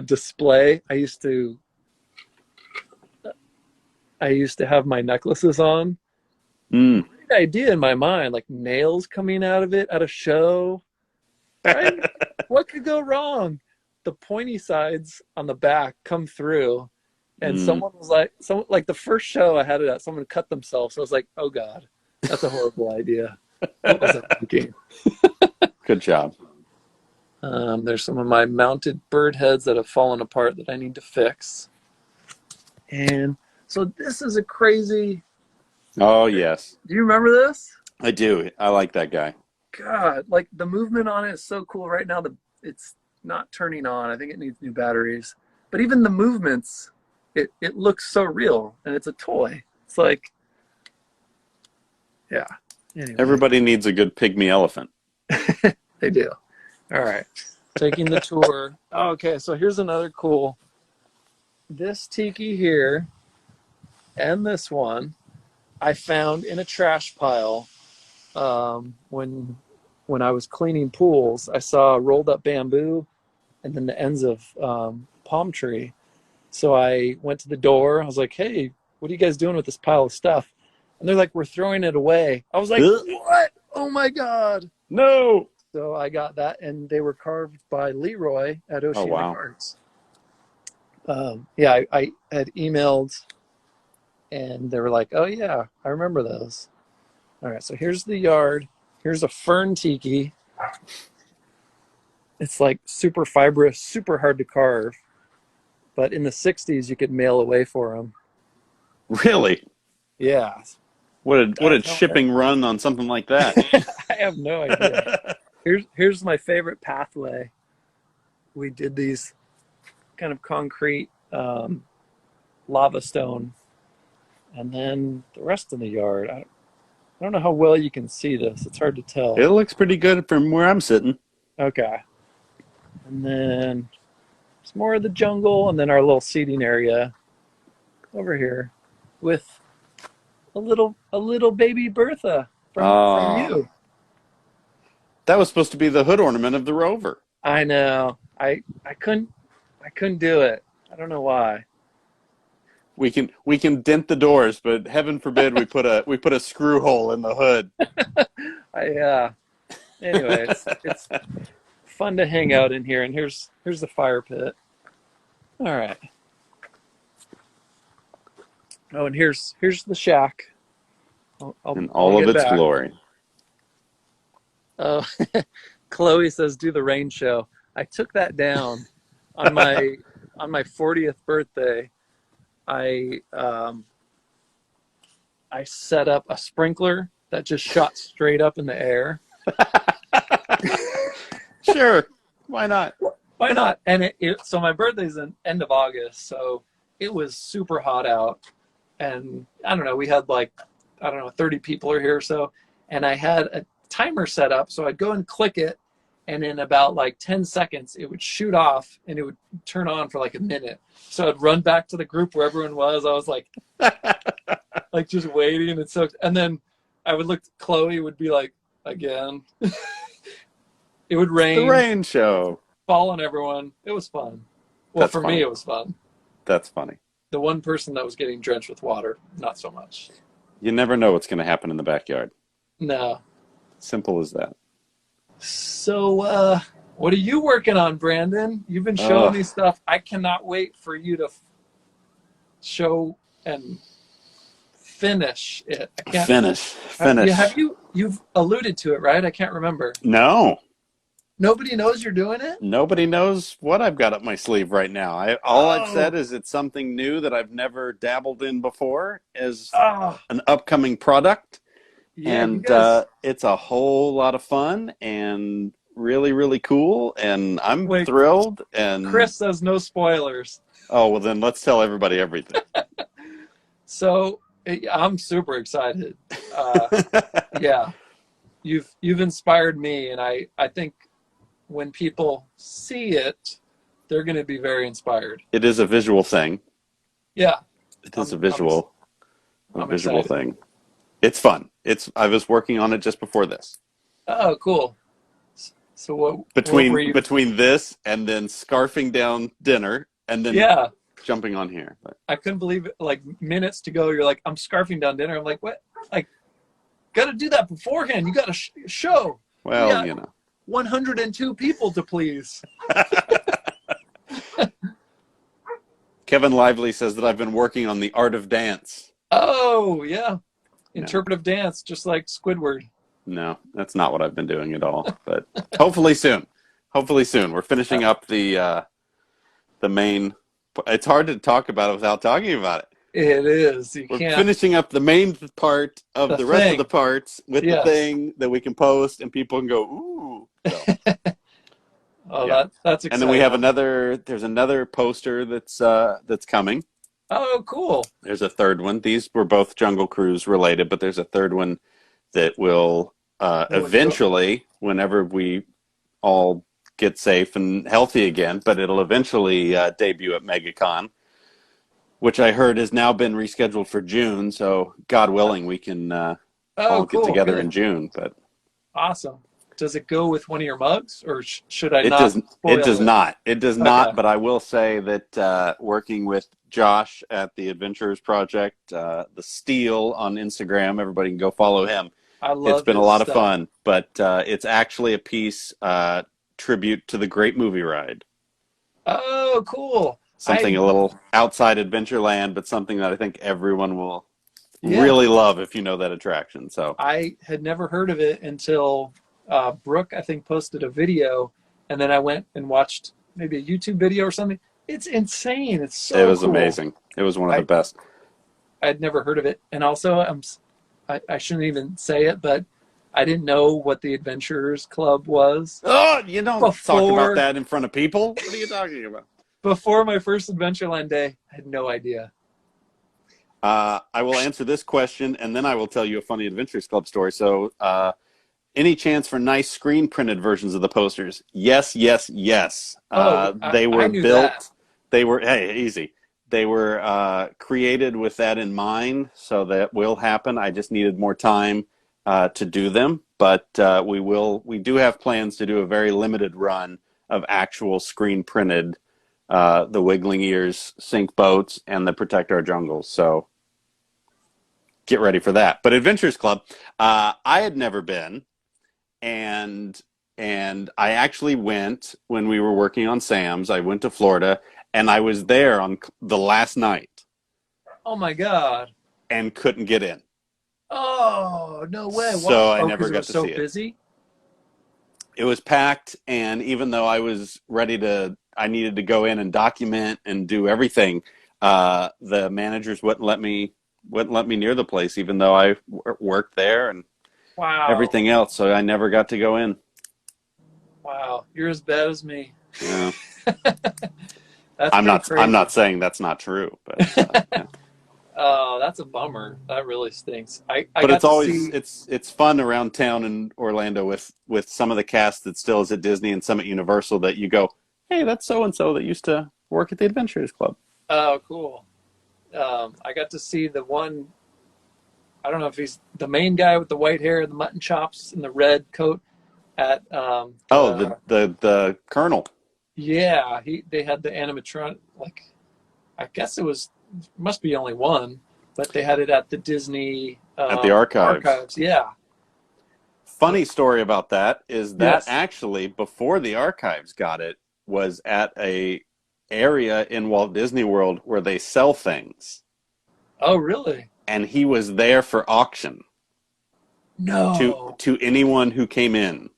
display I used to have my necklaces on. Great idea in my mind, like nails coming out of it at a show. Right? What could go wrong? The pointy sides on the back come through, and someone was like, the first show I had it at, someone cut themselves. So I was like, oh God, that's a horrible idea. What was I thinking? Good job. There's some of my mounted bird heads that have fallen apart that I need to fix. And so this is a crazy... Oh, yes. Do you remember this? I do. I like that guy. God, like the movement on it is so cool. Right now, it's not turning on. I think it needs new batteries. But even the movements, it looks so real, and it's a toy. It's like, yeah. Anyway. Everybody needs a good pygmy elephant. They do. All right. Taking the tour. Oh, okay, so here's another cool. This Tiki here and this one I found in a trash pile when I was cleaning pools. I saw rolled up bamboo and then the ends of palm tree. So I went to the door. I was like, hey, what are you guys doing with this pile of stuff? And they're like, we're throwing it away. I was like, what? Oh, my God. No. So I got that, and they were carved by Leroy at Oceanic Arts. I had emailed, and they were like, oh, yeah, I remember those. All right, so here's the yard. Here's a fern tiki. It's like super fibrous, super hard to carve. But in the 60s, you could mail away for them. Really? Yeah. What I a shipping run on something like that. I have no idea. Here's my favorite pathway. We did these kind of concrete lava stone, and then the rest of the yard. I don't know how well you can see this. It's hard to tell. It looks pretty good from where I'm sitting. Okay. And then it's more of the jungle, and then our little seating area over here with a little baby Bertha from you. That was supposed to be the hood ornament of the Rover. I know. I couldn't do it. I don't know why. We can dent the doors, but heaven forbid we put a screw hole in the hood. Anyway, it's fun to hang out in here, and here's the fire pit. All right. Oh, and here's the shack. In all of its glory. Oh, Chloe says, "Do the rain show." I took that down on my 40th birthday. I set up a sprinkler that just shot straight up in the air. Sure, why not? Why not? And so my birthday's the end of August, so it was super hot out, and I don't know. We had 30 people are here or so, and I had a timer set up, so I'd go and click it, and in about 10 seconds it would shoot off and it would turn on for a minute. So I'd run back to the group where everyone was. I was just waiting, and then I would look, Chloe would be again. It would rain. It's the rain show. Fall on everyone. It was fun. Well, That's for funny. me it was fun. That's funny. The one person that was getting drenched with water, not so much. You never know what's going to happen in the backyard. No. Simple as that. So, what are you working on, Brandon? You've been showing me stuff. I cannot wait for you to show and finish it. I can't Finish. You've alluded to it, right? I can't remember. No. Nobody knows you're doing it? Nobody knows what I've got up my sleeve right now. I've said is it's something new that I've never dabbled in before as an upcoming product. Yeah, and it's a whole lot of fun and really, really cool. And I'm thrilled. And Chris says no spoilers. Oh, well, then let's tell everybody everything. So I'm super excited. Yeah, you've inspired me, and I think when people see it, they're going to be very inspired. It is a visual thing. Yeah, it is a visual excited. thing. It's fun. I was working on it just before this. Oh, cool. So what between this and then scarfing down dinner and then jumping on here. But I couldn't believe it. Minutes to go, you're like, I'm scarfing down dinner. I'm like, what? Got to do that beforehand. You got to show. Well, 102 people to please. Kevin Lively says that I've been working on the art of dance. Oh, yeah. Interpretive dance, just like Squidward. No, that's not what I've been doing at all. But hopefully soon. We're finishing up the main. It's hard to talk about it without talking about it. It is. We're finishing up the main part of the rest of the parts with the thing that we can post and people can go, ooh. So, that's exciting. And then we have there's another poster that's coming. Oh, cool. There's a third one. These were both Jungle Cruise related, but there's a third one that will eventually, whenever we all get safe and healthy again, but it'll eventually debut at MegaCon, which I heard has now been rescheduled for June. So God willing, we can all get together in June. But awesome. Does it go with one of your mugs, or should I not? It does not. It does not. But I will say that working with Josh at the Adventurers Project, the Steel on Instagram, everybody can go follow him. It's been a lot of fun. But it's actually a piece tribute to the Great Movie Ride. Oh, cool. Something a little outside Adventureland, but something that I think everyone will really love if you know that attraction. So I had never heard of it until Brooke, I think, posted a video, And then I went and watched maybe a YouTube video or something. It's insane. It's so It was cool. amazing. It was one of the best. I'd never heard of it. And also, I shouldn't even say it, but I didn't know what the Adventurers Club was. Oh, you don't talk about that in front of people. What are you talking about? Before my first Adventureland day, I had no idea. I will answer this question, and then I will tell you a funny Adventures Club story. So, any chance for nice screen printed versions of the posters? Yes, yes, yes. They were built. That. They were easy. They were created with that in mind, so that will happen. I just needed more time to do them, but we do have plans to do a very limited run of actual screen printed the Wiggling Ears sink boats and the Protect Our Jungles. So get ready for that. But Adventures Club, I had never been. And I actually went when we were working on Sam's. I went to Florida, and I was there on the last night. Oh my God! And couldn't get in. Oh no way! So I never got to see it. So busy. It was packed, and even though I was ready to, I needed to go in and document and do everything. The managers wouldn't let me near the place, even though I worked there and. Wow. Everything else, so I never got to go in. Wow, you're as bad as me. Yeah. I'm not saying that's not true, but yeah. Oh, that's a bummer. That really stinks. But it's always it's fun around town in Orlando with some of the cast that still is at Disney and some at Universal that you go, hey, that's so and so that used to work at the Adventurers Club. Oh, cool. I got to see the one. I don't know if he's the main guy with the white hair, the mutton chops, and the red coat at the Colonel. Yeah, they had the animatronic, like, I guess must be only one, but they had it at the Disney at the archives. Yeah. Funny story about that is that actually before the archives got it was at a area in Walt Disney World where they sell things. Oh, really? And he was there for auction. No. To anyone who came in.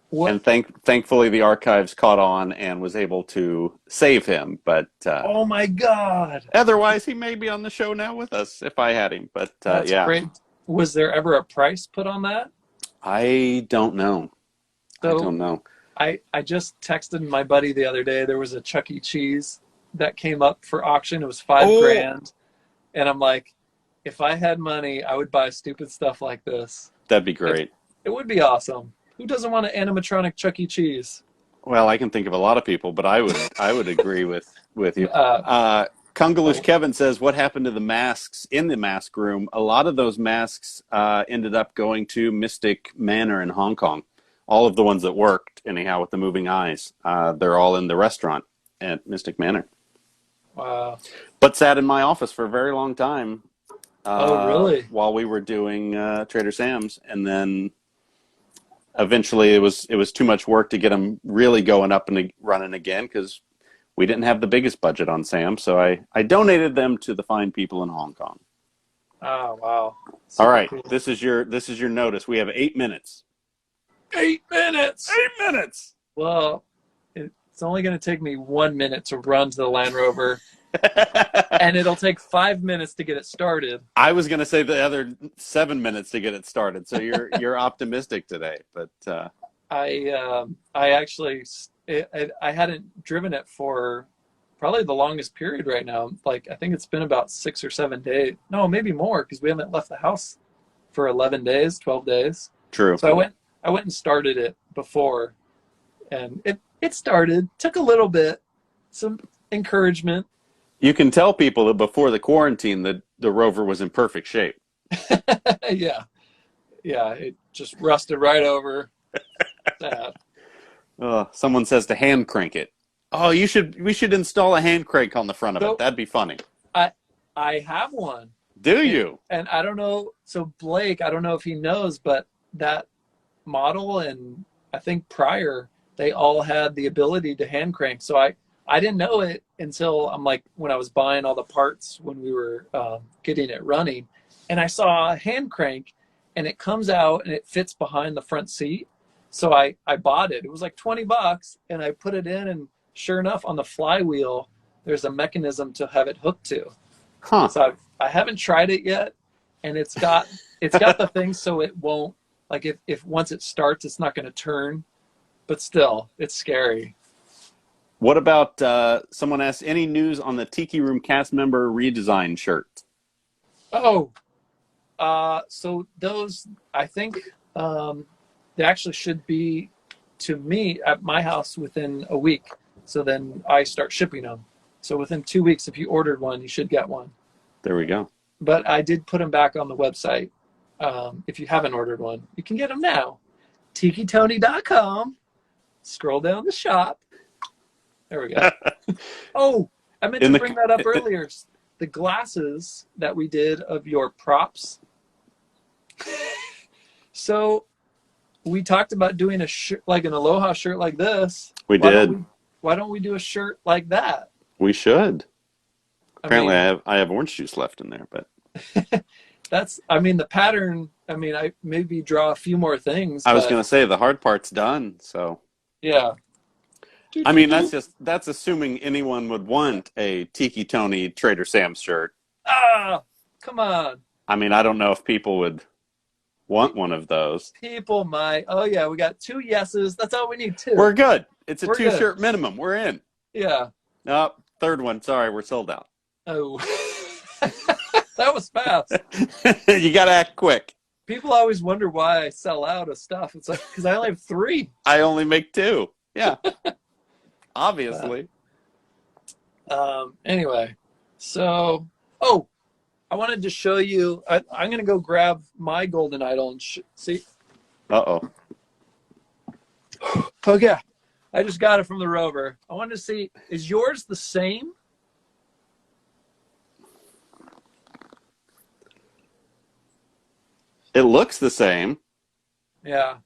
What? And thankfully the archives caught on and was able to save him. But oh my God! Otherwise, he may be on the show now with us if I had him. But that's great. Was there ever a price put on that? I don't know. So, I don't know. I just texted my buddy the other day. There was a Chuck E. Cheese that came up for auction. It was $5,000. And I'm like, if I had money, I would buy stupid stuff like this. That'd be great. It would be awesome. Who doesn't want an animatronic Chuck E. Cheese? Well, I can think of a lot of people, but I would agree with you. Kungaloosh Kevin says, what happened to the masks in the mask room? A lot of those masks ended up going to Mystic Manor in Hong Kong. All of the ones that worked, anyhow, with the moving eyes. They're all in the restaurant at Mystic Manor. Wow. But sat in my office for a very long time. Oh, really? While we were doing Trader Sam's, and then eventually it was too much work to get them really going up and running again because we didn't have the biggest budget on Sam's. So I donated them to the fine people in Hong Kong. Oh, wow. All right, cool. This is your notice. We have 8 minutes. 8 minutes. 8 minutes. Well, it's only going to take me 1 minute to run to the Land Rover, and it'll take 5 minutes to get it started. I was going to say the other 7 minutes to get it started. So you're optimistic today, but I actually I hadn't driven it for probably the longest period right now. Like I think it's been about 6 or 7 days. No, maybe more because we haven't left the house for 11 days, 12 days. True. So I went and started it before, and it started. Took a little bit, some encouragement. You can tell people that before the quarantine that the Rover was in perfect shape. Yeah, it just rusted right over. Sad. Someone says to hand crank it. Oh, we should install a hand crank on the front of it. That'd be funny. I have one. Do you? And I don't know. So Blake, I don't know if he knows, but that model and I think prior, they all had the ability to hand crank. So I didn't know it until when I was buying all the parts when we were getting it running, and I saw a hand crank, and it comes out and it fits behind the front seat. So I bought it. It was like $20, and I put it in, and sure enough, on the flywheel, there's a mechanism to have it hooked to. Huh. So I haven't tried it yet, and it's got the thing so it won't, like, if once it starts, it's not going to turn, but still, it's scary. What about someone asked, any news on the Tiki Room cast member redesign shirt? Oh, so those, I think, they actually should be to me at my house within a week. So then I start shipping them. So within 2 weeks, if you ordered one, you should get one. There we go. But I did put them back on the website. If you haven't ordered one, you can get them now. TikiTOny.com. Scroll down the shop. There we go. Oh, I meant to bring that up earlier. The glasses that we did of your props. So we talked about doing a shirt, like an Aloha shirt like this. We did. Why don't we do a shirt like that? We should. Apparently, I I have orange juice left in there, but the pattern. I maybe draw a few more things. I was going to say the hard part's done. So yeah. I mean, that's assuming anyone would want a Tiki tOny Trader Sam's shirt. Ah, come on. I mean, I don't know if people would want one of those. People might. Oh yeah, we got 2 yeses. That's all we need. 2. We're good. It's a 2-shirt minimum. We're in. Yeah. Oh, third one. Sorry, we're sold out. Oh, that was fast. You got to act quick. People always wonder why I sell out of stuff. It's like, because I only have 3. I only make 2. Yeah. Obviously. Anyway, so, I wanted to show you. I'm going to go grab my golden idol and see. Uh-oh. Okay. I just got it from the Rover. I wanted to see, is yours the same? It looks the same. Yeah.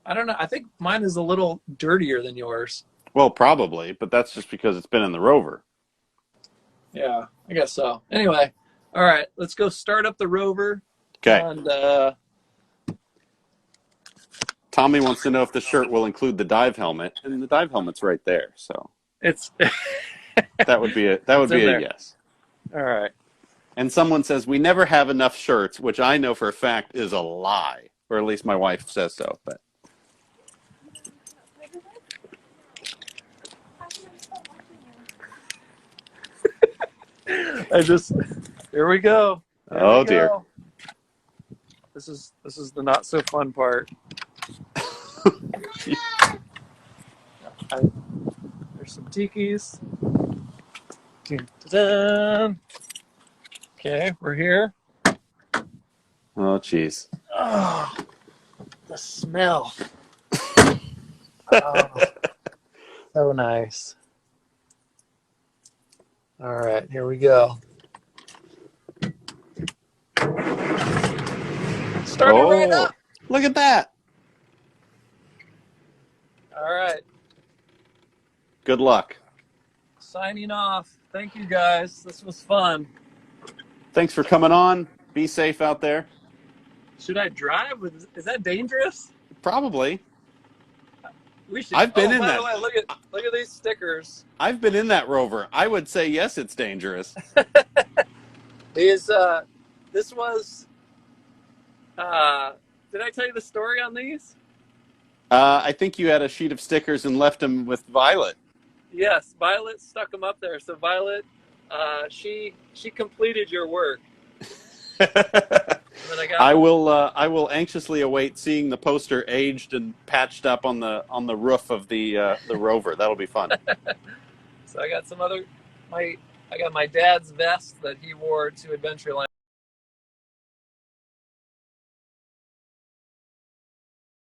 I don't know. I think mine is a little dirtier than yours. Well, probably, but that's just because it's been in the Rover. Yeah, I guess so. Anyway, all right, let's go start up the Rover. Okay. And Tommy wants to know if the shirt will include the dive helmet, and the dive helmet's right there. So it's that would be a yes. All right. And someone says we never have enough shirts, which I know for a fact is a lie, or at least my wife says so. But here we go. Oh dear. This is the not so fun part. There's some Tikis. Ta-da. Okay, we're here. Oh jeez. Oh, the smell. So nice. All right, here we go. Starting right up. Look at that. All right. Good luck. Signing off. Thank you, guys. This was fun. Thanks for coming on. Be safe out there. Should I drive? Is that dangerous? Probably. We should. I've been in by that. The way, look at these stickers. I've been in that Rover. I would say yes, it's dangerous. This was. Did I tell you the story on these? I think you had a sheet of stickers and left them with Violet. Yes, Violet stuck them up there. So Violet, she completed your work. I will anxiously await seeing the poster aged and patched up on the roof of the Rover. That'll be fun. So I got some other I got my dad's vest that he wore to Adventureland.